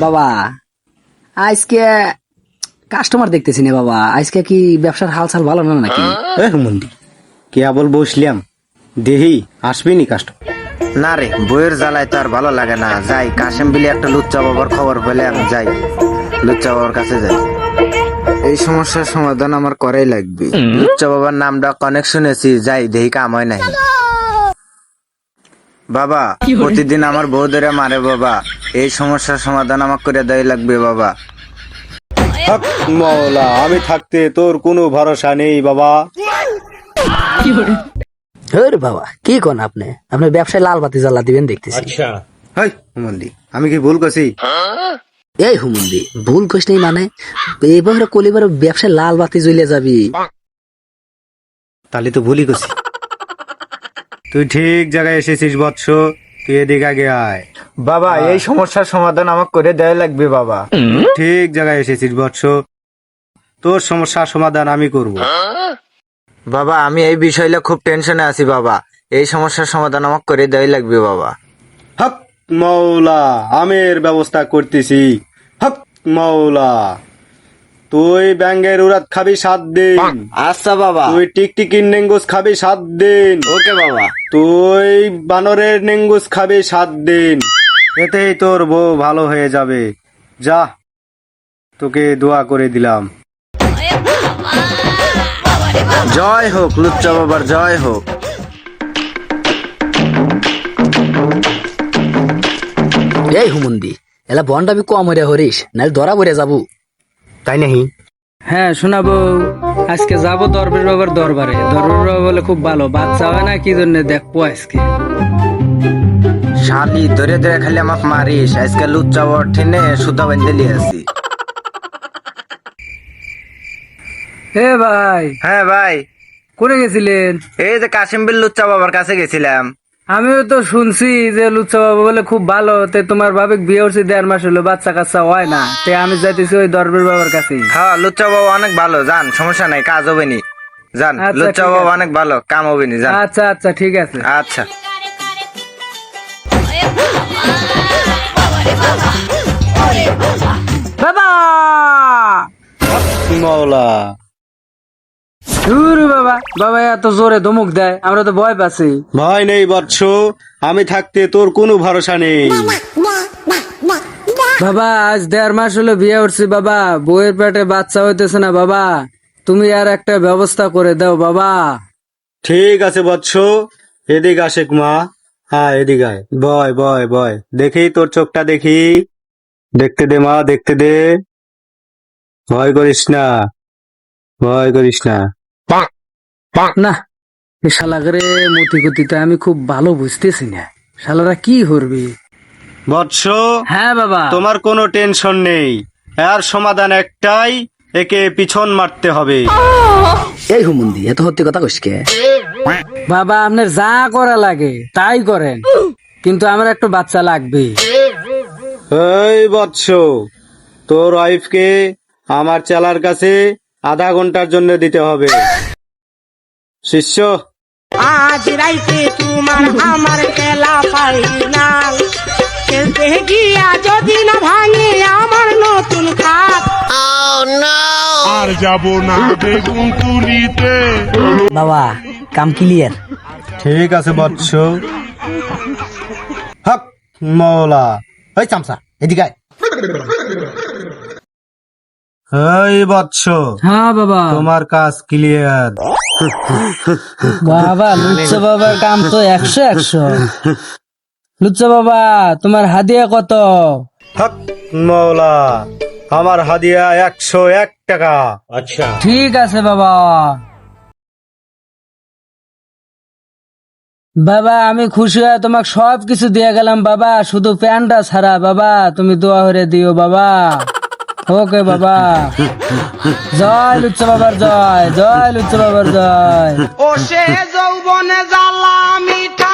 বাবা আজকে কাস্টমার দেখতেছি না বাবা, আজকে কি ব্যবসার হালচাল ভালো না নাকি? মন্দি কেবল বসলাম, দেহি আসবি নি কাস্টমার। না রে, বইয়ের জ্বালায় তো আর ভালো লাগে না। যাই কাশেম বিলি একটা লুচ্চা বাবার খবর পেলাম, যাই লুচ্চা বাবার কাছে যাই। এই সমস্যার সমাধান আমার করাই লাগবে। লুচ্চা বাবার নামটা অনেক শুনেছি, যাই দেহি কাম হয় নাই। বাবা প্রতিদিন আমার বউ ধরে মারে বাবা, এই সমস্যার সমাধান আমার করে দেয় লাগবে বাবা। হক মওলা, আমি থাকতে তোর কোনো ভরসা নেই বাবা। আরে বাবা কি কোন আপনি আপনার ব্যবসায় লাল বাতি জ্বালা দিবেন দেখতেছি। হাই মন্দি, আমি কি ভুল করছি? এই হুমন্দি ভুল কইস নাই মানে, এবারে কলিবার ব্যবসায় লাল বাতি জ্বলে যাবি। তাহলে তো ভুলই করছি। তুই ঠিক জায়গায় এসেছিস বৎস, তুই এদিকে আগে আয়। বাবা এই সমস্যার সমাধান আমার করে দেয় লাগবে বাবা। ঠিক জায়গায় এসেছিস বৎস, তোর সমস্যার সমাধান আমি করব। বাবা আমি এই বিষয়টা খুব টেনশনে আছি বাবা, এই সমস্যার সমাধান আমার করে দেয় লাগবে বাবা। হক মওলা, আমি এর ব্যবস্থা করতেছি। হক মওলা, তুই ব্যাঙ্গের উড়াত খাবি 7 দিন। আচ্ছা বাবা। তুই টিকটিকির নেঙ্গুস খাবি 7 দিন। ওকে বাবা। তুই বানরের নেঙ্গুস খাবি 7 দিন। এতেই তোর বউ ভালো হয়ে যাবে। যা, তোকে দোয়া করে দিলাম। জয় হোক লুচ্চা বাবার, জয় হোক। এই হুমন্দি এলা বন্ডাবি কম হইয়া হরিস নাহলে ধরা পড়ে যাবো। তাই নাহি? হ্যাঁ শোনাবো, আজকে যাবো দরবেশ বাবার দরবারে। দরবেশ বাবা বলে খুব ভালো বাচ্চা হয় না, কি জন্য দেখবো আজকে। শালি ধরে ধরে খালি আমাকে মারিস, আজকে লুচ্চা বাবার ঠেনে সুতা বাঁধতে লিয়ে আসি। হে ভাই, হ্যাঁ ভাই, করে গেছিলেন? এই যে কাশিমবিল লুচ্চা বাবার কাছে গেছিলাম। আমিও তো শুনছি যে লুচ্চা বাবা বলে খুব ভালো, তে তোমার ভাবে বিয়ে হচ্ছে 1.5 মাস হলো, বাচ্চা কাচ্চা হয় না, তে আমি যাইতেছি ওই দরবেশ বাবার কাছেই। হ্যাঁ লুচ্চা বাবা অনেক ভালো, যান সমস্যা নাই, কাজ হবে নি, যান। আচ্ছা, লুচ্চা ঠিক বাবা আছে। অনেক ভালো, কাম হবে নি, যান। আচ্ছা আচ্ছা ঠিক আছে। আচ্ছা। বাবা মওলা, ধুর বাবা, বাবা এত জোরে ধমক দেয়, আমরা তো ভয় পাচ্ছি। ভয় নেই বৎস, আমি থাকতে তোর কোনো ভরসা নেই। বাবা আজ 1.5 মাস হলো বিয়ে উঠছি বাবা, বউয়ের পেটে বাচ্চা হইতেছে না বাবা, তুমি আর একটা ব্যবস্থা করে দাও বাবা। ঠিক আছে বৎস, এদিকে আসে মা। হ্যাঁ এদিকে আয়, বয় বয় বয়, দেখি তোর চোখটা দেখি। দেখতে দে মা, দেখতে দে, ভয় করিস না, ভয় করিস না। না এই শালাগরে মতি গতিতে আমি খুব ভালো বুঝতেছি না, শালারা কি করবি। বৎস, হ্যাঁ বাবা। তোমার কোনো টেনশন নেই, এর সমাধান একটাই, একে পিছন মারতে হবে। এই হুমন্দি এত সত্যি কথা কইস কে? বাবা আপনার যা করা লাগে তাই করেন, কিন্তু আমার একটা বাচ্চা লাগবে। এই বৎস, তোর ওয়াইফকে আমার চেলার কাছে আধা ঘন্টার জন্য দিতে হবে। শিষ্য, আজ রাইতে তোমার আমার খেলা ফাইনাল, খেলতে গিয়া যদি না ভাঙে আমার নতুন খাট। আর যাব না বেগুন তুলিতে। বাবা কাম ক্লিয়ার। ঠিক আছে বৎস। হক মওলা, ওই চামচা এদিকে আয়। এই বৎস, হ্যাঁ বাবা। তোমার কাজ ক্লিয়ার। বাবা লুচ্চা বাবার কাম তো 100-100। লুচ্চা বাবা তোমার হাদিয়া কত? হক মওলা, আমার হাদিয়া 101 টাকা। ঠিক আছে বাবা। বাবা আমি খুশি হয়ে তোমাকে সব কিছু দিয়ে গেলাম বাবা, শুধু প্যান্টটা ছাড়া। বাবা তুমি দোয়া করে দিও বাবা। ওকে বাবা। জয় লুচ্চা বাবার জয়, জয় লুচ্চা বাবার জয়। ও সে যৌবনে জ্বালা মিঠা